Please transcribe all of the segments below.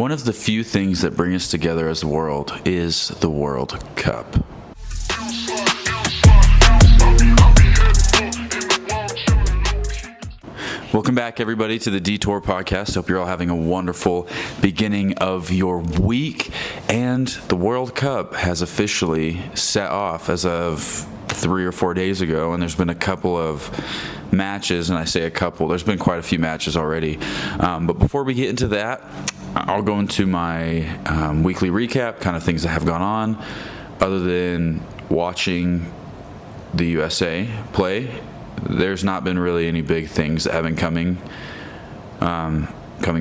One of the few things that bring us together as a world is the World Cup. Welcome back, everybody, to the Detour Podkast. Hope you're all having a wonderful beginning of your week. And the World Cup has officially set off as of 3 or 4 days ago, and there's been a couple of matches, and I say a couple, there's been quite a few matches already. But before we get into that, I'll go into my weekly recap, kind of things that have gone on, other than watching the USA play. There's not been really any big things that have been coming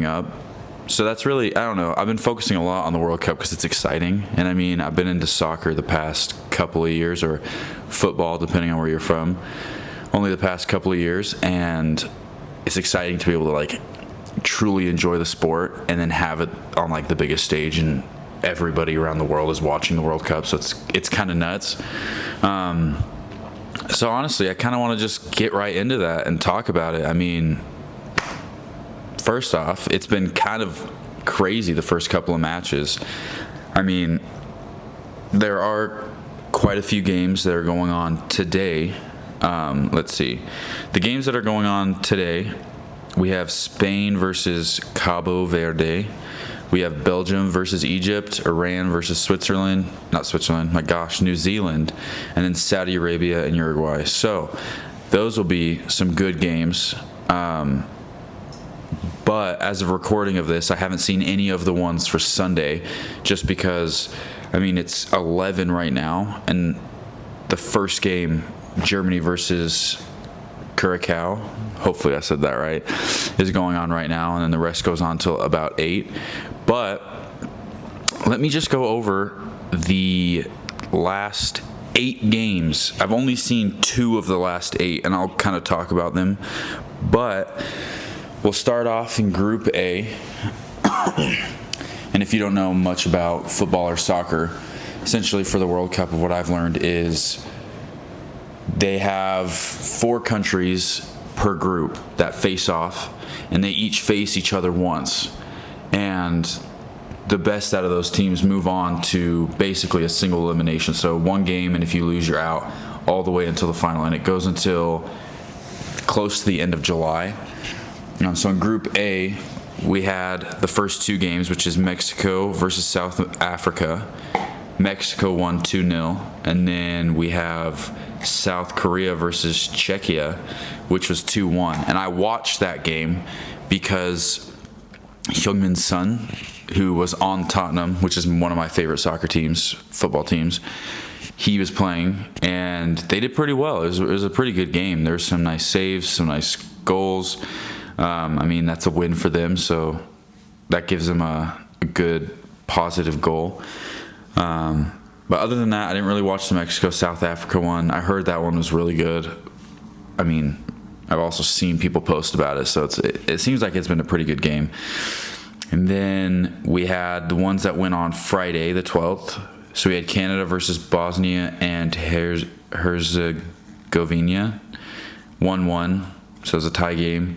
up. So that's really, I don't know, I've been focusing a lot on the World Cup because it's exciting. And I mean, I've been into soccer the past couple of years, or football, depending on where you're from, only the past couple of years. And it's exciting to be able to, like, truly enjoy the sport and then have it on, like, the biggest stage, and everybody around the world is watching the World Cup. So it's kind of nuts. So honestly, I kind of want to just get right into that and talk about it. I mean, first off, it's been kind of crazy the first couple of matches. I mean, there are quite a few games that are going on today. Let's see. The games that are going on today, we have Spain versus Cabo Verde. We have Belgium versus Egypt, Iran versus New Zealand, and then Saudi Arabia and Uruguay. So those will be some good games. But as of recording of this, I haven't seen any of the ones for Sunday, just because, I mean, it's 11 right now, and the first game, Germany versus Curacao, hopefully I said that right, is going on right now, and then the rest goes on till about 8. But let me just go over the last 8 games. I've only seen 2 of the last 8, and I'll kind of talk about them. But we'll start off in Group A. And if you don't know much about football or soccer, essentially for the World Cup, what I've learned is they have 4 countries per group that face off, and they each face each other once. And the best out of those teams move on to basically a single elimination. So one game, and if you lose, you're out all the way until the final. And it goes until close to the end of July. So in Group A, we had the first 2 games, which is Mexico versus South Africa. Mexico won 2-0. And then we have South Korea versus Czechia, which was 2-1. And I watched that game because Heung-min Son, who was on Tottenham, which is one of my favorite football teams, he was playing, and they did pretty well. It was a pretty good game. There were some nice saves, some nice goals. I mean, that's a win for them, so that gives them a good, positive goal. But other than that, I didn't really watch the Mexico-South Africa one. I heard that one was really good. I mean, I've also seen people post about it, so it seems like it's been a pretty good game. And then we had the ones that went on Friday, the 12th. So we had Canada versus Bosnia and Herzegovina, 1-1. So it was a tie game.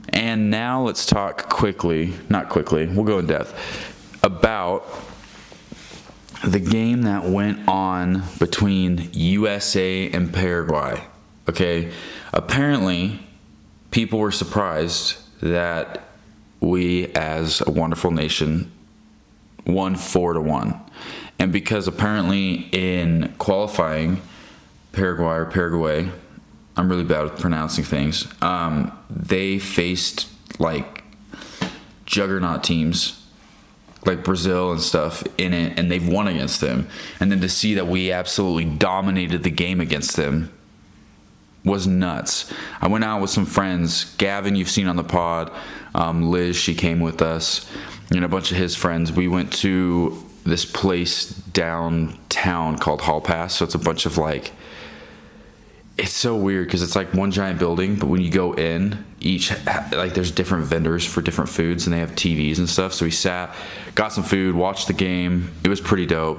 And now let's talk we'll go in depth, about the game that went on between USA and Paraguay. Okay, apparently people were surprised that we, as a wonderful nation, won 4-1. And because apparently in qualifying, Paraguay, I'm really bad with pronouncing things, they faced like juggernaut teams like Brazil and stuff in it, and they've won against them. And then to see that we absolutely dominated the game against them was nuts. I went out with some friends. Gavin, you've seen on the pod. Liz, she came with us, and a bunch of his friends. We went to this place downtown called Hall Pass. So it's a bunch of like, it's so weird because it's like one giant building, but when you go in, there's different vendors for different foods, and they have TVs and stuff. So we sat, got some food, watched the game. It was pretty dope.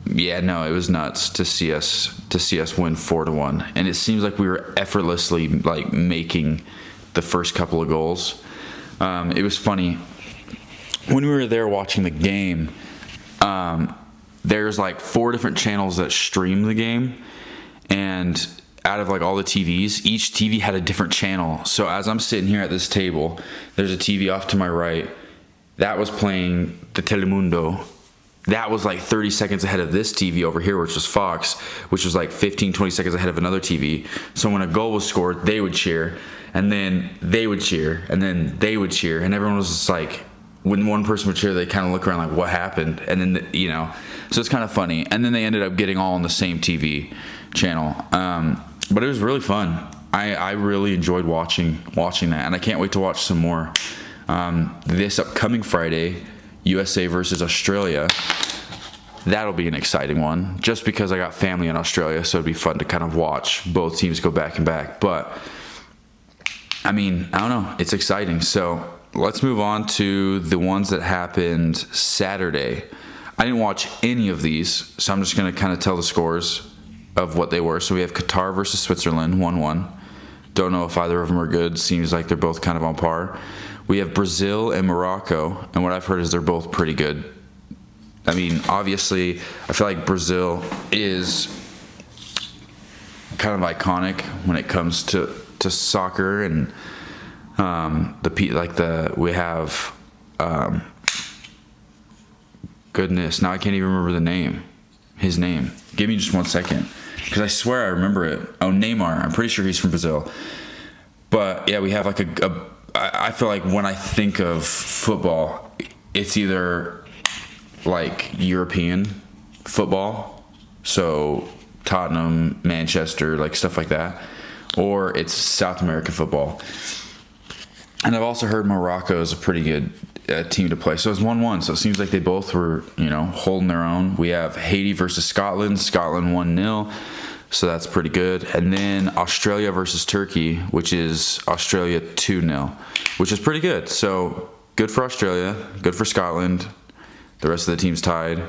Yeah, no, it was nuts to see us win 4-1, and it seems like we were effortlessly like making the first couple of goals. It was funny. when we were there watching the game, there's like 4 different channels that stream the game, and out of like all the TVs, each TV had a different channel. So as I'm sitting here at this table, there's a TV off to my right that was playing the Telemundo. That was like 30 seconds ahead of this TV over here, which was Fox, which was like 15, 20 seconds ahead of another TV. So when a goal was scored, they would cheer, and then they would cheer, and then they would cheer, and everyone was just like, when one person would cheer, they kind of look around like, what happened? And then, so it's kind of funny. And then they ended up getting all on the same TV channel. But it was really fun. I really enjoyed watching that, and I can't wait to watch some more. This upcoming Friday, USA versus Australia. That'll be an exciting one, just because I got family in Australia, so it'd be fun to kind of watch both teams go back and back. But, I mean, I don't know. It's exciting. So let's move on to the ones that happened Saturday. I didn't watch any of these, so I'm just going to kind of tell the scores of what they were. So we have Qatar versus Switzerland, 1-1. Don't know if either of them are good. Seems like they're both kind of on par. We have Brazil and Morocco, and what I've heard is they're both pretty good. I mean, obviously, I feel like Brazil is kind of iconic when it comes to soccer, and we have goodness, now I can't even remember his name. Give me just 1 second, because I swear I remember it. Oh, Neymar. I'm pretty sure he's from Brazil. But yeah, we have like I feel like when I think of football, it's either like European football, so Tottenham, Manchester, like stuff like that, or it's South American football. And I've also heard Morocco is a pretty good team to play. So it's 1-1. So it seems like they both were, holding their own. We have Haiti versus Scotland. Scotland 1-0. So that's pretty good. And then Australia versus Turkey, which is Australia 2-0, which is pretty good. So good for Australia, good for Scotland. The rest of the team's tied.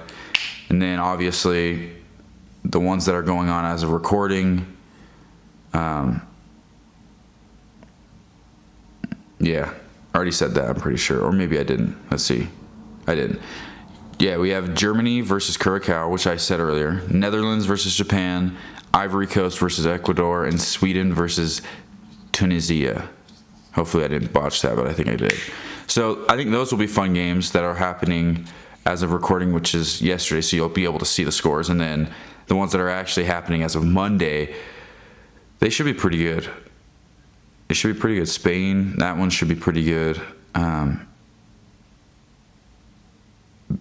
And then obviously the ones that are going on as a recording, yeah, I already said that, I'm pretty sure. Or maybe I didn't. Let's see. I didn't. Yeah, we have Germany versus Curacao, which I said earlier. Netherlands versus Japan. Ivory Coast versus Ecuador. And Sweden versus Tunisia. Hopefully I didn't botch that, but I think I did. So I think those will be fun games that are happening as of recording, which is yesterday, so you'll be able to see the scores. And then the ones that are actually happening as of Monday, they should be pretty good. It should be pretty good. Spain, that one should be pretty good.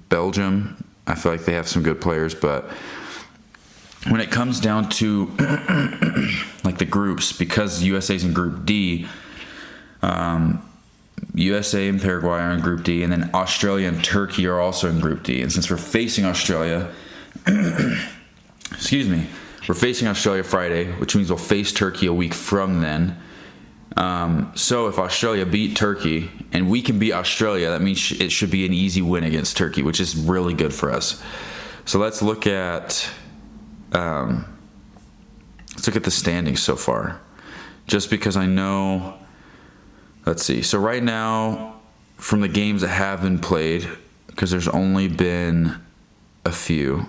Belgium, I feel like they have some good players, but when it comes down to like the groups, because USA's in Group D, USA and Paraguay are in Group D, and then Australia and Turkey are also in Group D. And since we're facing Australia, we're facing Australia Friday, which means we'll face Turkey a week from then. So if Australia beat Turkey and we can beat Australia, that means it should be an easy win against Turkey, which is really good for us. So let's look at the standings so far, just because I know. Let's see. So right now, from the games that have been played, because there's only been a few.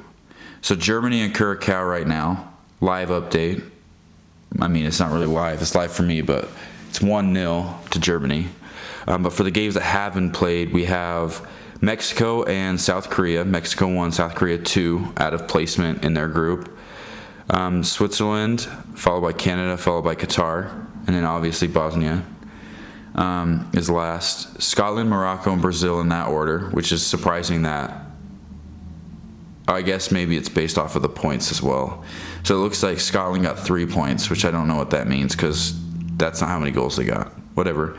So Germany and Curacao right now, live update. I mean, it's not really live. It's live for me, but it's 1-0 to Germany. But for the games that have been played, we have Mexico and South Korea. Mexico 1, South Korea 2 out of placement in their group. Switzerland, followed by Canada, followed by Qatar, and then obviously Bosnia is last. Scotland, Morocco, and Brazil in that order, which is surprising that. I guess maybe it's based off of the points as well. So it looks like Scotland got 3 points, which I don't know what that means, because that's not how many goals they got. Whatever.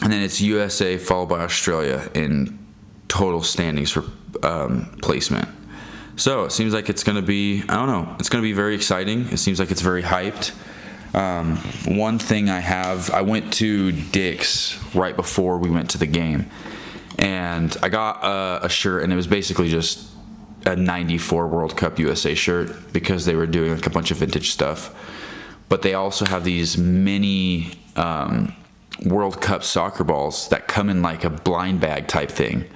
And then it's USA followed by Australia in total standings for placement. So it seems like it's going to be, I don't know, it's going to be very exciting. It seems like it's very hyped. One thing I went to Dick's right before we went to the game, and I got a shirt, and it was basically just a 94 World Cup USA shirt, because they were doing like a bunch of vintage stuff. But they also have these mini World Cup soccer balls that come in like a blind bag type thing.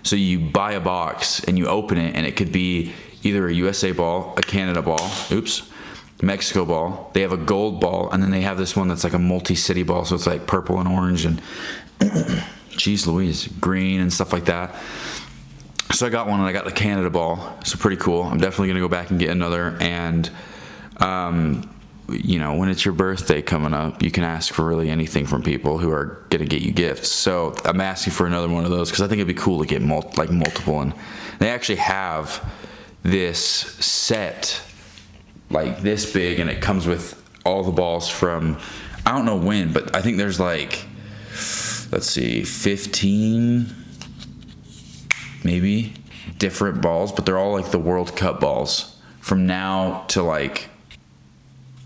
So you buy a box and you open it, and it could be either a USA ball, a Canada ball, Mexico ball. They have a gold ball, and then they have this one that's like a multi-city ball, so it's like purple and orange and geez Louise, green and stuff like that. So I got one, and I got the Canada ball. So pretty cool. I'm definitely gonna go back and get another. And when it's your birthday coming up, you can ask for really anything from people who are gonna get you gifts. So I'm asking for another one of those because I think it'd be cool to get multiple. And they actually have this set like this big, and it comes with all the balls from, I don't know when, but I think there's like, let's see, 15 maybe different balls, but they're all like the World Cup balls from now to like,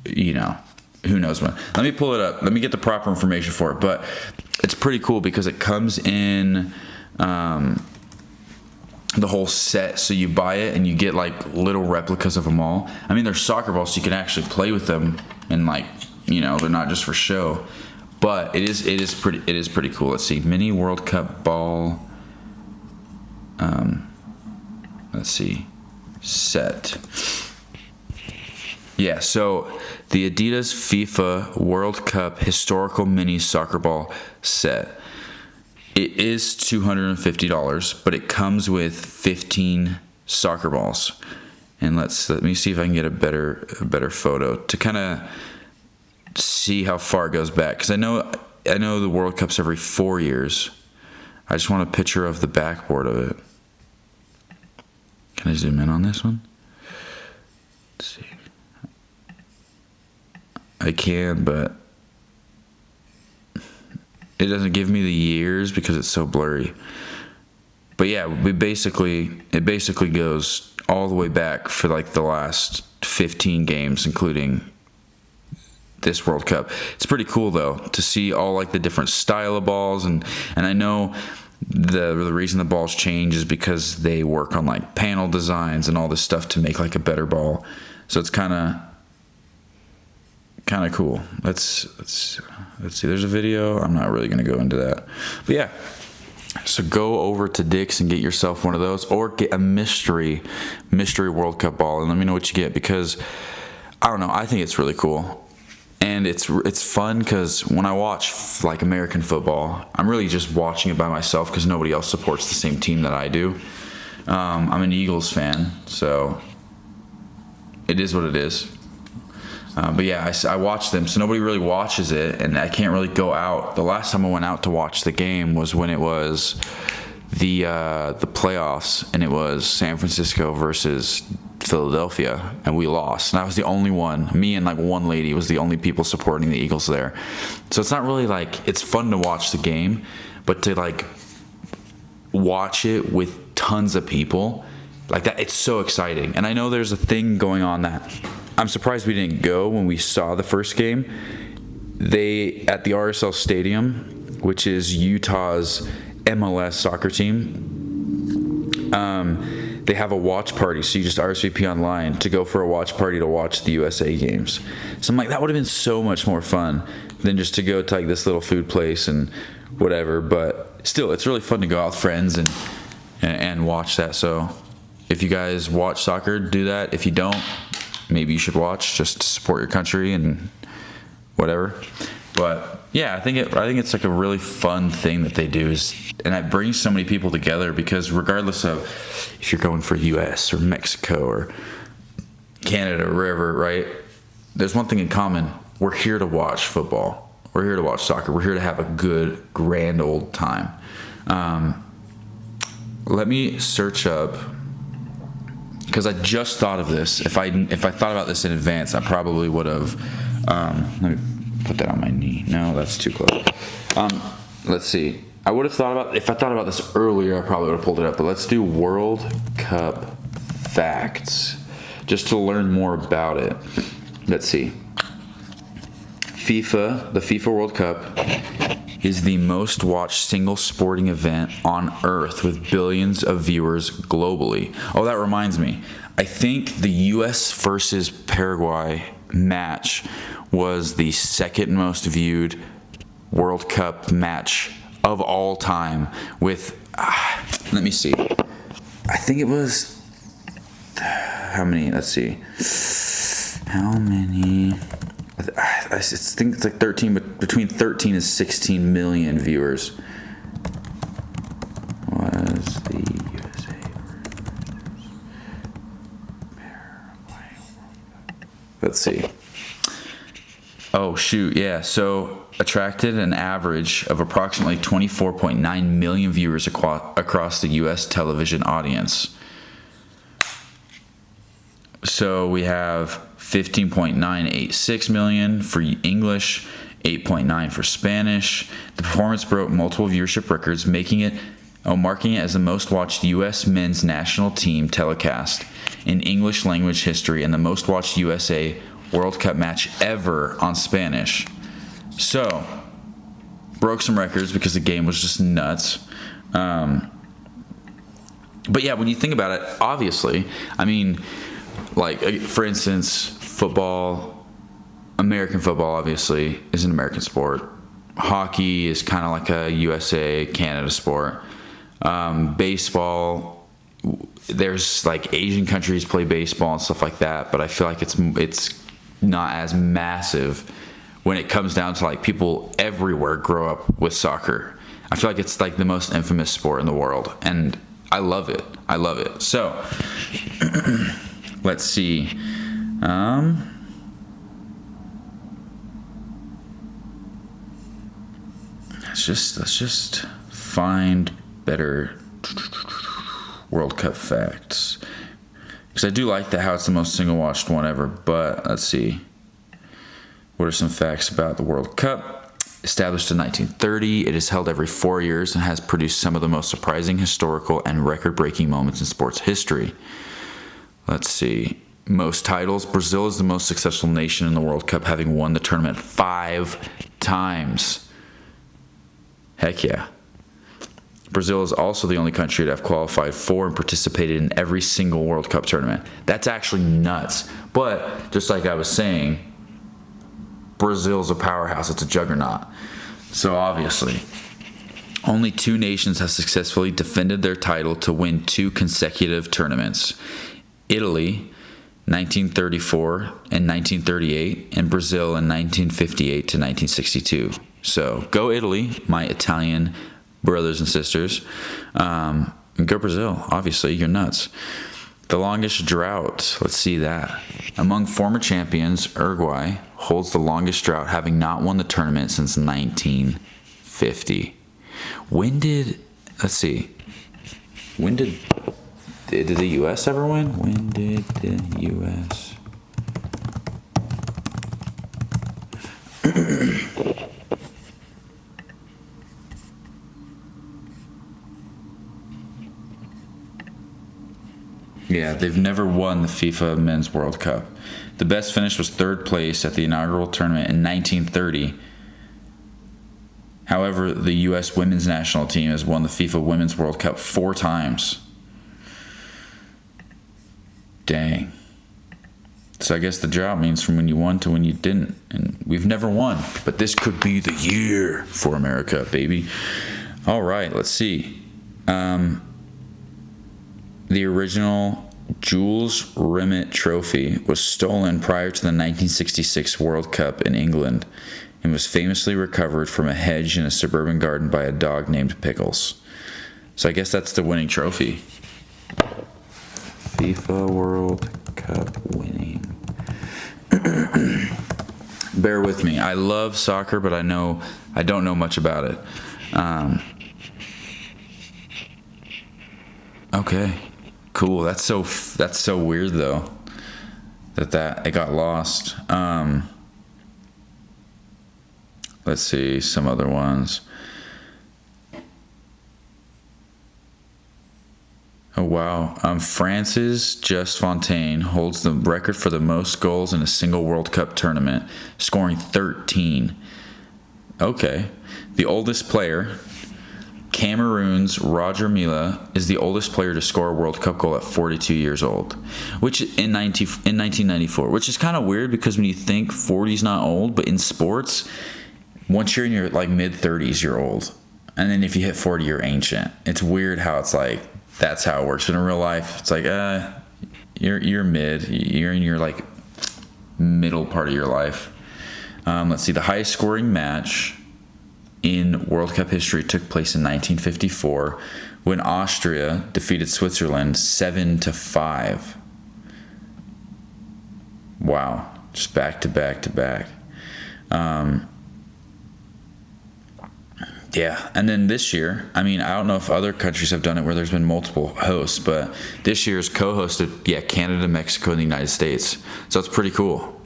who knows when. Let me pull it up. Let me get the proper information for it. But it's pretty cool because it comes in the whole set. So you buy it and you get like little replicas of them all. I mean, they're soccer balls, so you can actually play with them, and like, they're not just for show. But it is pretty cool. Let's see, mini World Cup ball. Let's see, set. Yeah, so the Adidas FIFA World Cup historical mini soccer ball set. It is $250, but it comes with 15 soccer balls. And let me see if I can get a better photo to kind of see how far it goes back, because I know the World Cup's every 4 years. I just want a picture of the backboard of it. Can I zoom in on this one? Let's see. I can, but it doesn't give me the years because it's so blurry. But yeah, it basically goes all the way back for like the last 15 games, including this World Cup. It's pretty cool though to see all like the different style of balls, and I know the reason the balls change is because they work on like panel designs and all this stuff to make like a better ball. So it's kind of cool. Let's see. There's a video. I'm not really going to go into that. But yeah. So go over to Dick's and get yourself one of those, or get a mystery World Cup ball, and let me know what you get, because I don't know, I think it's really cool. And it's fun because when I watch like American football, I'm really just watching it by myself because nobody else supports the same team that I do. I'm an Eagles fan, so it is what it is. But yeah, I watch them, so nobody really watches it, and I can't really go out. The last time I went out to watch the game was when it was the playoffs, and it was San Francisco versus Philadelphia, and we lost. And I was the only one. Me and like one lady was the only people supporting the Eagles there. So it's not really like, it's fun to watch the game, but to like watch it with tons of people like that, it's so exciting. And I know there's a thing going on that I'm surprised we didn't go when we saw the first game. They, at the RSL Stadium, which is Utah's MLS soccer team, they have a watch party, so you just RSVP online to go for a watch party to watch the USA games. So I'm like, that would have been so much more fun than just to go to like this little food place and whatever. But still, it's really fun to go out with friends and watch that. So if you guys watch soccer, do that. If you don't, maybe you should watch just to support your country and whatever. But yeah, I think it's like a really fun thing that they do, and it brings so many people together, because regardless of if you're going for US or Mexico or Canada or wherever, right? There's one thing in common. We're here to watch football. We're here to watch soccer. We're here to have a good, grand old time. Let me search up, because I just thought of this. If I thought about this in advance, I probably would have. Let me put that on my knee. No, that's too close. Let's see. I would have thought about, if I thought about this earlier, I probably would have pulled it up. But let's do World Cup facts, just to learn more about it. Let's see. The FIFA World Cup is the most watched single sporting event on Earth, with billions of viewers globally. Oh, that reminds me. I think the US versus Paraguay match was the second most viewed World Cup match of all time with, let me see. I think it was, how many? Let's see. How many? I think it's like 13, but between 13 and 16 million viewers. Was the USA versus Paraguay? Let's see. Oh, shoot, yeah. So attracted an average of approximately 24.9 million viewers across the U.S. television audience. So we have 15.986 million for English, 8.9 for Spanish. The performance broke multiple viewership records, marking it as the most watched U.S. men's national team telecast in English language history and the most watched USA World Cup match ever on Spanish. So, broke some records because the game was just nuts. But yeah, when you think about it, obviously, I mean, like, for instance, football, American football, obviously, is an American sport. Hockey is kind of like a USA, Canada sport. Baseball, there's like Asian countries play baseball and stuff like that, but I feel like it's not as massive when it comes down to like people everywhere grow up with soccer. I feel like it's like the most infamous sport in the world, and I love it. So let's see. Let's just find better World Cup facts, because I do like how it's the most single watched one ever. But let's see, what are some facts about the World Cup? Established in 1930, it is held every 4 years and has produced some of the most surprising, historical, and record-breaking moments in sports history. Let's see. Most titles. Brazil is the most successful nation in the World Cup, having won the tournament 5 times. Heck yeah. Brazil is also the only country to have qualified for and participated in every single World Cup tournament. That's actually nuts. But, just like I was saying, Brazil's a powerhouse. It's a juggernaut. So, obviously, only 2 nations have successfully defended their title to win 2 consecutive tournaments. Italy, 1934 and 1938, and Brazil in 1958 to 1962. So, go Italy, my Italian brothers and sisters. And go Brazil. Obviously, you're nuts. The longest drought. Let's see that. Among former champions, Uruguay holds the longest drought, having not won the tournament since 1950. Did the U.S. ever win? When did the U.S. Yeah, they've never won the FIFA Men's World Cup. The best finish was 3rd place at the inaugural tournament in 1930. However, the U.S. women's national team has won the FIFA Women's World Cup 4 times. Dang. So I guess the drought means from when you won to when you didn't. And we've never won. But this could be the year for America, baby. All right, let's see. The original Jules Rimet Trophy was stolen prior to the 1966 World Cup in England and was famously recovered from a hedge in a suburban garden by a dog named Pickles. So I guess that's the winning trophy. FIFA World Cup winning. Bear with me. I love soccer, but I don't know much about it. Okay. Cool. That's so weird though. That it got lost. Let's see some other ones. Oh wow. France's Just Fontaine holds the record for the most goals in a single World Cup tournament, scoring 13. Okay. The oldest player, Cameroon's Roger Milla, is the oldest player to score a World Cup goal at 42 years old, which in 1994, which is kind of weird because when you think 40's not old, but in sports, once you're in your like mid 30s, you're old. And then if you hit 40, you're ancient. It's weird how it's like, that's how it works. But in real life, it's like, you're mid. You're in your like middle part of your life. Let's see. The highest scoring match in World Cup history took place in 1954 when Austria defeated Switzerland 7-5. Wow. Just back to back to back. Yeah, and then this year, I mean, I don't know if other countries have done it where there's been multiple hosts, but this year's co-hosted, Canada, Mexico, and the United States. So it's pretty cool.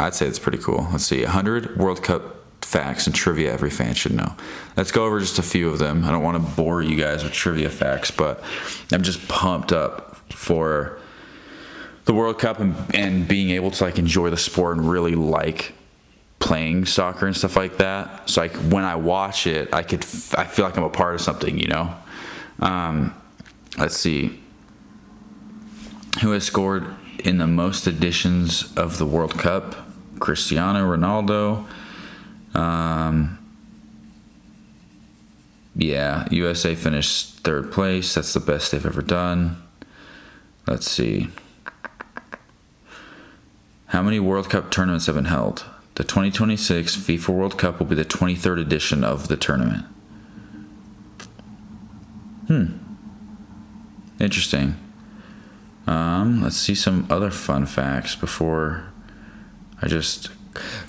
I'd say it's pretty cool. Let's see, 100 World Cup facts and trivia every fan should know. Let's go over just a few of them. I don't want to bore you guys with trivia facts, but I'm just pumped up for the World Cup and being able to like enjoy the sport and really like playing soccer and stuff like that. So like when I watch it, I feel like I'm a part of something, you know. Let's see. Who has scored in the most editions of the World Cup? Cristiano Ronaldo. USA finished 3rd place. That's the best they've ever done. Let's see. How many World Cup tournaments have been held? The 2026 FIFA World Cup will be the 23rd edition of the tournament. Interesting. Let's see some other fun facts before I just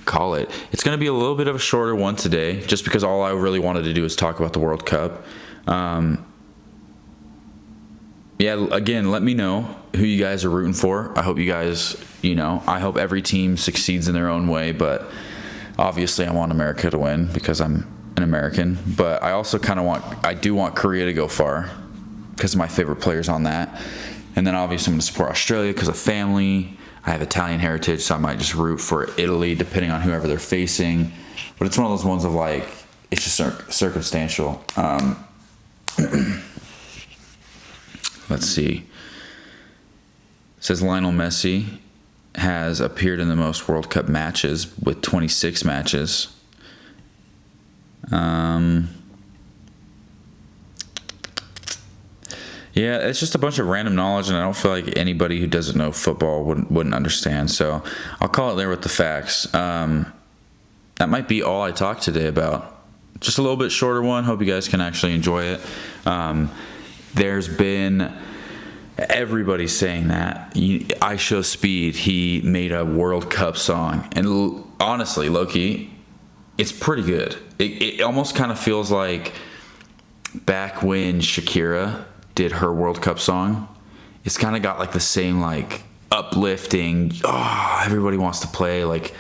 call it. It's going to be a little bit of a shorter one today, just because all I really wanted to do is talk about the World Cup. Again, let me know who you guys are rooting for. I hope you guys, I hope every team succeeds in their own way, but obviously I want America to win because I'm an American, but I also I do want Korea to go far because of my favorite players on that. And then obviously I'm going to support Australia because of family. I have Italian heritage, so I might just root for Italy depending on whoever they're facing. But it's one of those ones of like, it's just circumstantial. Let's see. It says Lionel Messi has appeared in the most World Cup matches with 26 matches. It's just a bunch of random knowledge, and I don't feel like anybody who doesn't know football wouldn't understand. So I'll call it there with the facts. That might be all I talked today about. Just a little bit shorter one. Hope you guys can actually enjoy it. There's been everybody saying that I Show Speed, he made a World Cup song, and honestly, low-key, it's pretty good. It almost kind of feels like back when Shakira did her World Cup song. It's kind of got like the same like uplifting, everybody wants to play, like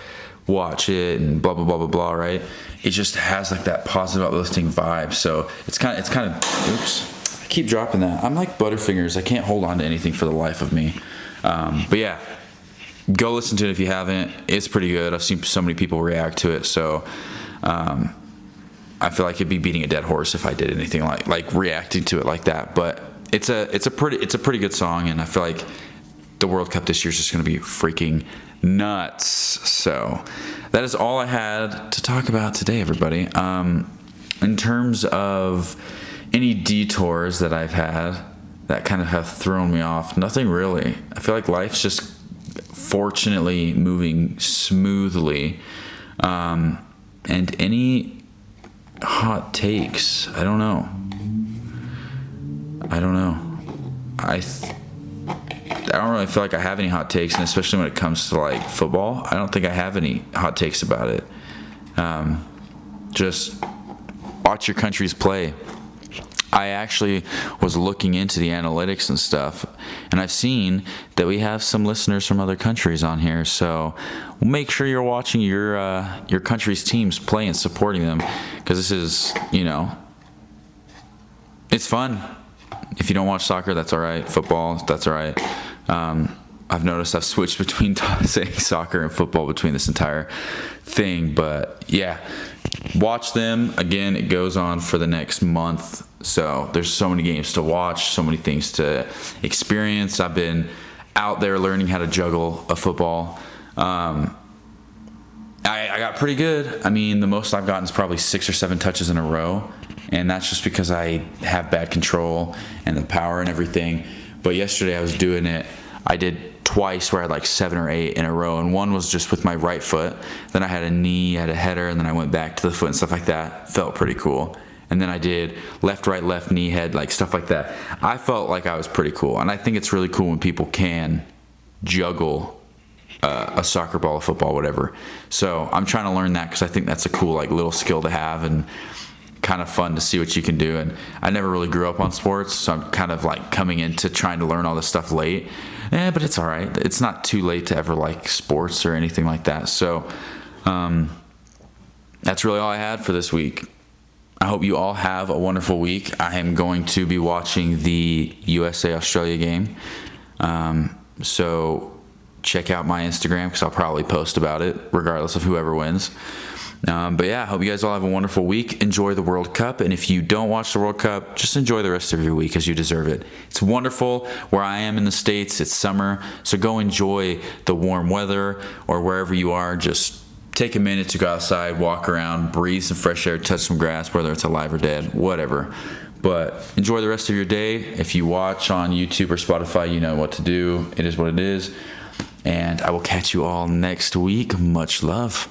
watch it and blah blah blah blah blah, right? It just has like that positive uplifting vibe. So it's kind of oops. I keep dropping that. I'm like Butterfingers. I can't hold on to anything for the life of me. But yeah, go listen to it if you haven't. It's pretty good. I've seen so many people react to it. So I feel like it'd be beating a dead horse if I did anything like reacting to it like that. But it's a pretty good song, and I feel like the World Cup this year is just going to be freaking nuts. So that is all I had to talk about today, everybody. In terms of any detours that I've had that kind of have thrown me off, nothing really. I feel like life's just fortunately moving smoothly. And any hot takes, I don't know. I don't really feel like I have any hot takes, and especially when it comes to like football, I don't think I have any hot takes about it. Just watch your countries play. I actually was looking into the analytics and stuff, and I've seen that we have some listeners from other countries on here, so make sure you're watching your country's teams play and supporting them, because this is, it's fun. If you don't watch soccer, that's all right. Football, that's all right. I've noticed I've switched between saying soccer and football between this entire thing, but yeah, watch them. Again, it goes on for the next month, so there's so many games to watch, so many things to experience. I've been out there learning how to juggle a football, and I got pretty good. I mean, the most I've gotten is probably 6 or 7 touches in a row, and that's just because I have bad control and the power and everything. But yesterday I was doing it. I did twice where I had like 7 or 8 in a row, and one was just with my right foot. Then I had a knee, I had a header, and then I went back to the foot and stuff like that. Felt pretty cool. And then I did left, right, left, knee, head, like stuff like that. I felt like I was pretty cool, and I think it's really cool when people can juggle a soccer ball, a football, whatever. So I'm trying to learn that because I think that's a cool like little skill to have and kind of fun to see what you can do. And I never really grew up on sports, so I'm kind of like coming into trying to learn all this stuff late. But it's all right. It's not too late to ever like sports or anything like that. So that's really all I had for this week. I hope you all have a wonderful week. I am going to be watching the USA-Australia game. So check out my Instagram because I'll probably post about it regardless of whoever wins. But yeah, I hope you guys all have a wonderful week. Enjoy the World Cup. And if you don't watch the World Cup, just enjoy the rest of your week because you deserve it. It's wonderful. Where I am in the States, it's summer. So go enjoy the warm weather, or wherever you are. Just take a minute to go outside, walk around, breathe some fresh air, touch some grass, whether it's alive or dead, whatever. But enjoy the rest of your day. If you watch on YouTube or Spotify, you know what to do. It is what it is. And I will catch you all next week. Much love.